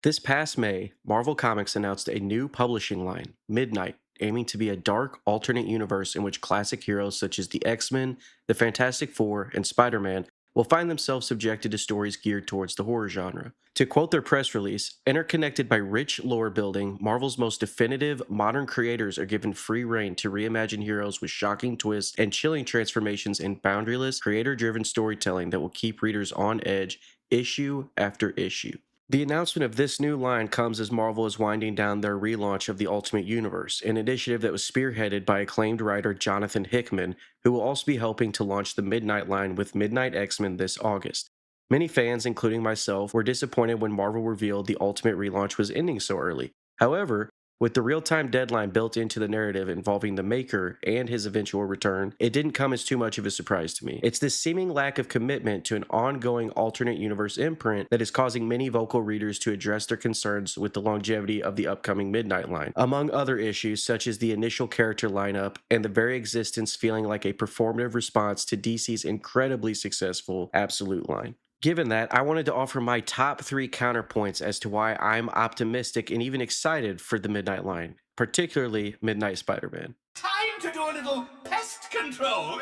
This past May, Marvel Comics announced a new publishing line, Midnight, aiming to be a dark, alternate universe in which classic heroes such as the X-Men, the Fantastic Four, and Spider-Man will find themselves subjected to stories geared towards the horror genre. To quote their press release, interconnected by rich lore building, Marvel's most definitive, modern creators are given free rein to reimagine heroes with shocking twists and chilling transformations in boundaryless, creator-driven storytelling that will keep readers on edge issue after issue. The announcement of this new line comes as Marvel is winding down their relaunch of the Ultimate Universe, an initiative that was spearheaded by acclaimed writer Jonathan Hickman, who will also be helping to launch the Midnight line with Midnight X-Men this August. Many fans, including myself, were disappointed when Marvel revealed the Ultimate relaunch was ending so early. However, with the real-time deadline built into the narrative involving the Maker and his eventual return, it didn't come as too much of a surprise to me. It's this seeming lack of commitment to an ongoing alternate universe imprint that is causing many vocal readers to address their concerns with the longevity of the upcoming Midnight line, among other issues such as the initial character lineup and the very existence feeling like a performative response to DC's incredibly successful Absolute line. Given that, I wanted to offer my top three counterpoints as to why I'm optimistic and even excited for the Midnight line, particularly Midnight Spider-Man. Time to do a little pest control.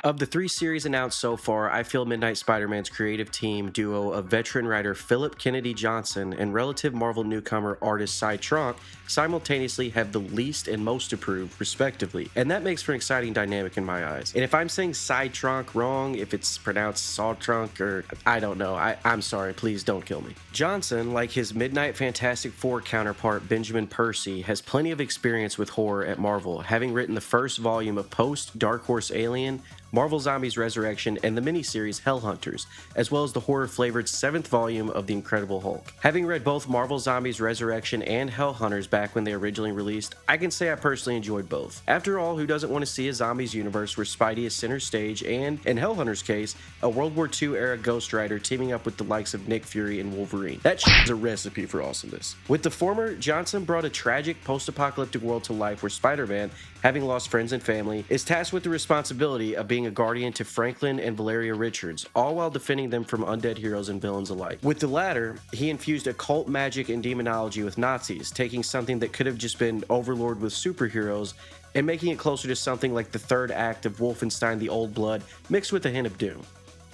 Of the three series announced so far, I feel Midnight Spider-Man's creative team duo of veteran writer Philip Kennedy Johnson and relative Marvel newcomer artist Cy Tronk simultaneously have the least and most approved, respectively, and that makes for an exciting dynamic in my eyes. And if I'm saying Cy Tronk wrong, if it's pronounced Saw Trunk or I don't know, I'm sorry, please don't kill me. Johnson, like his Midnight Fantastic Four counterpart Benjamin Percy, has plenty of experience with horror at Marvel, having written the first volume of post-Dark Horse Alien, Marvel Zombies Resurrection, and the miniseries Hellhunters, as well as the horror-flavored 7th volume of The Incredible Hulk. Having read both Marvel Zombies Resurrection and Hellhunters back when they originally released, I can say I personally enjoyed both. After all, who doesn't want to see a zombies universe where Spidey is center stage and, in Hellhunters' case, a World War II-era Ghost Rider teaming up with the likes of Nick Fury and Wolverine? That is a recipe for awesomeness. With the former, Johnson brought a tragic post-apocalyptic world to life where Spider-Man, having lost friends and family, is tasked with the responsibility of being a guardian to Franklin and Valeria Richards, all while defending them from undead heroes and villains alike. With the latter, he infused occult magic and demonology with Nazis, taking something that could have just been Overlord with superheroes and making it closer to something like the third act of Wolfenstein: The Old Blood, mixed with a hint of Doom,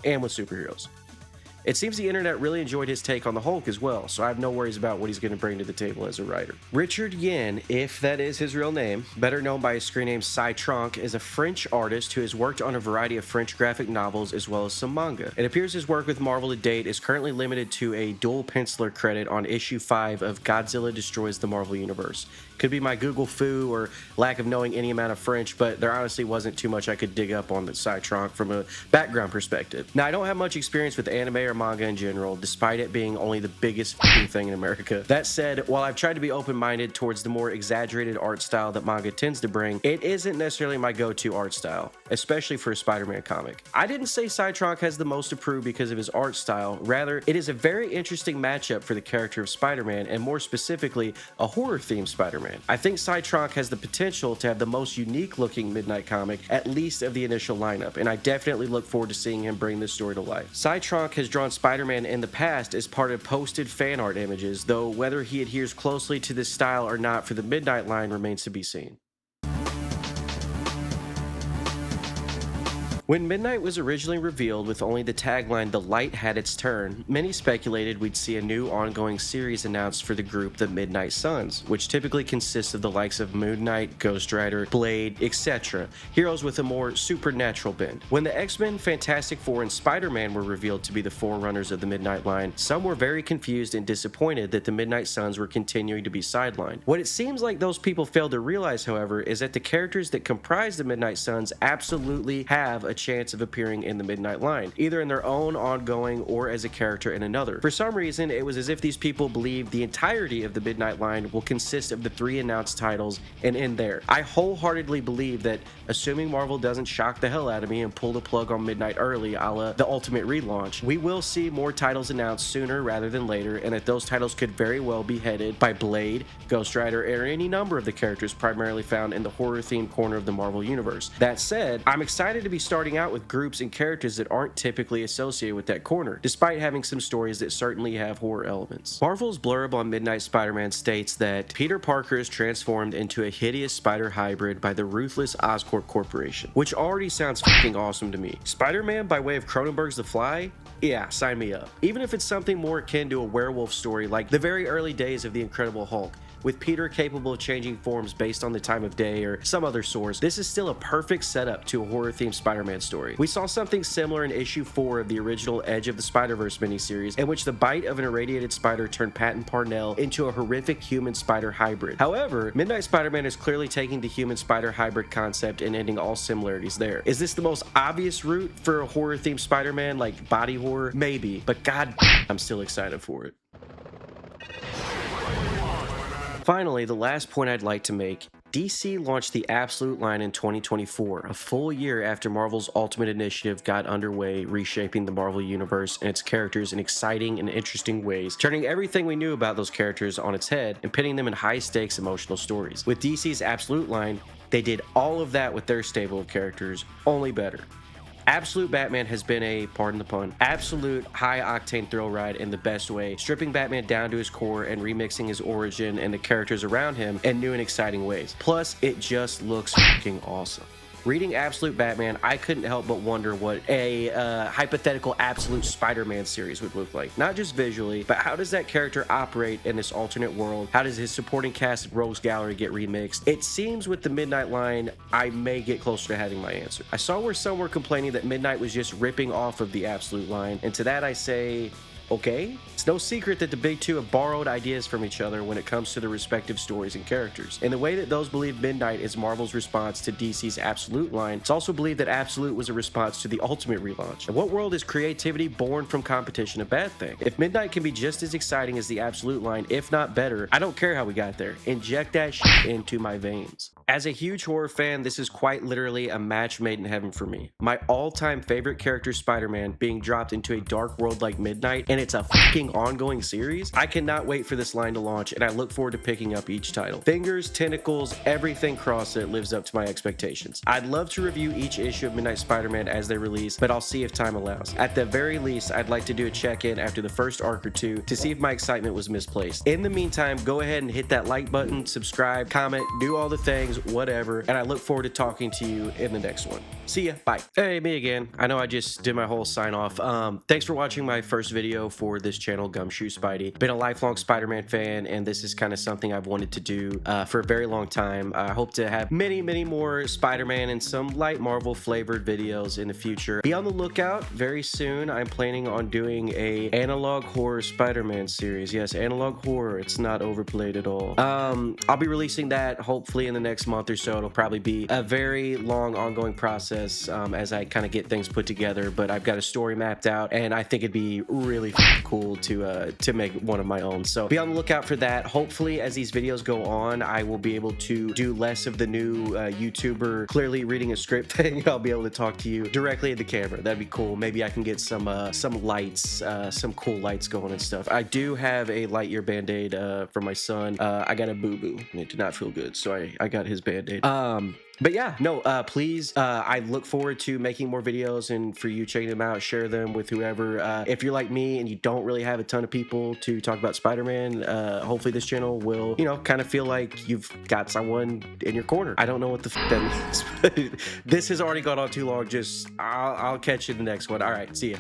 and with superheroes. It seems the internet really enjoyed his take on the Hulk as well, so I have no worries about what he's going to bring to the table as a writer. Richard Yen, if that is his real name, better known by his screen name Cy Tronk, is a French artist who has worked on a variety of French graphic novels as well as some manga. It appears his work with Marvel to date is currently limited to a dual penciler credit on issue 5 of Godzilla Destroys the Marvel Universe. Could be my Google foo or lack of knowing any amount of French, but there honestly wasn't too much I could dig up on the Cy Tronk from a background perspective. Now, I don't have much experience with anime or manga in general, despite it being only the biggest thing in America. That said, while I've tried to be open-minded towards the more exaggerated art style that manga tends to bring, it isn't necessarily my go-to art style, especially for a Spider-Man comic. I didn't say Cy Tronk has the most approved because of his art style, rather, it is a very interesting matchup for the character of Spider-Man, and more specifically, a horror-themed Spider-Man. I think Cy Tronk has the potential to have the most unique-looking Midnight comic, at least of the initial lineup, and I definitely look forward to seeing him bring this story to life. Cy Tronk has drawn Spider-Man in the past as part of posted fan art images, though whether he adheres closely to this style or not for the Midnight line remains to be seen. When Midnight was originally revealed with only the tagline "The Light Had Its Turn," many speculated we'd see a new ongoing series announced for the group the Midnight Suns, which typically consists of the likes of Moon Knight, Ghost Rider, Blade, etc., heroes with a more supernatural bent. When the X-Men, Fantastic Four, and Spider-Man were revealed to be the forerunners of the Midnight line, some were very confused and disappointed that the Midnight Suns were continuing to be sidelined. What it seems like those people failed to realize, however, is that the characters that comprise the Midnight Suns absolutely have a chance of appearing in the Midnight line, either in their own ongoing or as a character in another. For some reason, it was as if these people believed the entirety of the Midnight line will consist of the 3 announced titles and end there. I wholeheartedly believe that, assuming Marvel doesn't shock the hell out of me and pull the plug on Midnight early, a la the Ultimate relaunch, we will see more titles announced sooner rather than later, and that those titles could very well be headed by Blade, Ghost Rider, or any number of the characters primarily found in the horror-themed corner of the Marvel Universe. That said, I'm excited to be starting starting out with groups and characters that aren't typically associated with that corner, despite having some stories that certainly have horror elements. Marvel's blurb on Midnight Spider-Man states that Peter Parker is transformed into a hideous spider hybrid by the ruthless Oscorp Corporation, which already sounds fucking awesome to me. Spider-Man by way of Cronenberg's The Fly? Yeah, sign me up. Even if it's something more akin to a werewolf story like the very early days of The Incredible Hulk, with Peter capable of changing forms based on the time of day or some other source, this is still a perfect setup to a horror-themed Spider-Man story. We saw something similar in issue 4 of the original Edge of the Spider-Verse miniseries, in which the bite of an irradiated spider turned Patton Parnell into a horrific human-spider hybrid. However, Midnight Spider-Man is clearly taking the human-spider hybrid concept and ending all similarities there. Is this the most obvious route for a horror-themed Spider-Man, like body horror? Maybe, but god, I'm still excited for it. Finally, the last point I'd like to make, DC launched the Absolute line in 2024, a full year after Marvel's Ultimate Initiative got underway, reshaping the Marvel Universe and its characters in exciting and interesting ways, turning everything we knew about those characters on its head and pitting them in high-stakes emotional stories. With DC's Absolute line, they did all of that with their stable of characters, only better. Absolute Batman has been a, pardon the pun, absolute high-octane thrill ride in the best way, stripping Batman down to his core and remixing his origin and the characters around him in new and exciting ways. Plus, it just looks fucking awesome. Reading Absolute Batman, I couldn't help but wonder what a hypothetical Absolute Spider-Man series would look like. Not just visually, but how does that character operate in this alternate world? How does his supporting cast and rogues gallery get remixed? It seems with the Midnight line, I may get closer to having my answer. I saw where some were complaining that Midnight was just ripping off of the Absolute line, and to that I say, okay. It's no secret that the big two have borrowed ideas from each other when it comes to their respective stories and characters. In the way that those believe Midnight is Marvel's response to DC's Absolute line, it's also believed that Absolute was a response to the Ultimate relaunch. In what world is creativity born from competition a bad thing? If Midnight can be just as exciting as the Absolute line, if not better, I don't care how we got there. Inject that shit into my veins. As a huge horror fan, this is quite literally a match made in heaven for me. My all-time favorite character, Spider-Man, being dropped into a dark world like Midnight, and it's a fucking ongoing series. I cannot wait for this line to launch, and I look forward to picking up each title. Fingers, tentacles, everything crossed that lives up to my expectations. I'd love to review each issue of Midnight Spider-Man as they release, but I'll see if time allows. At the very least, I'd like to do a check-in after the first arc or two to see if my excitement was misplaced. In the meantime, go ahead and hit that like button, subscribe, comment, do all the things, whatever, and I look forward to talking to you in the next one. See ya, bye. Hey, me again. I know I just did my whole sign off. Thanks for watching my first video for this channel, Gumshoe Spidey. Been a lifelong Spider-Man fan, and this is kind of something I've wanted to do for a very long time. I hope to have many more Spider-Man and some light Marvel flavored videos in the future. Be on the lookout. Very soon, I'm planning on doing a analog horror Spider-Man series. Yes, analog horror. It's not overplayed at all. I'll be releasing that hopefully in the next month or so. It'll probably be a very long ongoing process as I kind of get things put together, but I've got a story mapped out, and I think it'd be really cool to make one of my own. So be on the lookout for that. Hopefully, as these videos go on, I will be able to do less of the new YouTuber clearly reading a script thing. I'll be able to talk to you directly at the camera. That'd be cool. Maybe I can get some lights, some cool lights going and stuff. I do have a Lightyear Band-Aid from my son. I got a boo-boo, and it did not feel good, so I got his Band-Aid. But yeah, no, please, I look forward to making more videos and for you checking them out, share them with whoever. If you're like me and you don't really have a ton of people to talk about Spider-Man, hopefully this channel will, kind of feel like you've got someone in your corner. I don't know what the f that means, but this has already gone on too long. I'll catch you in the next one. All right, see ya.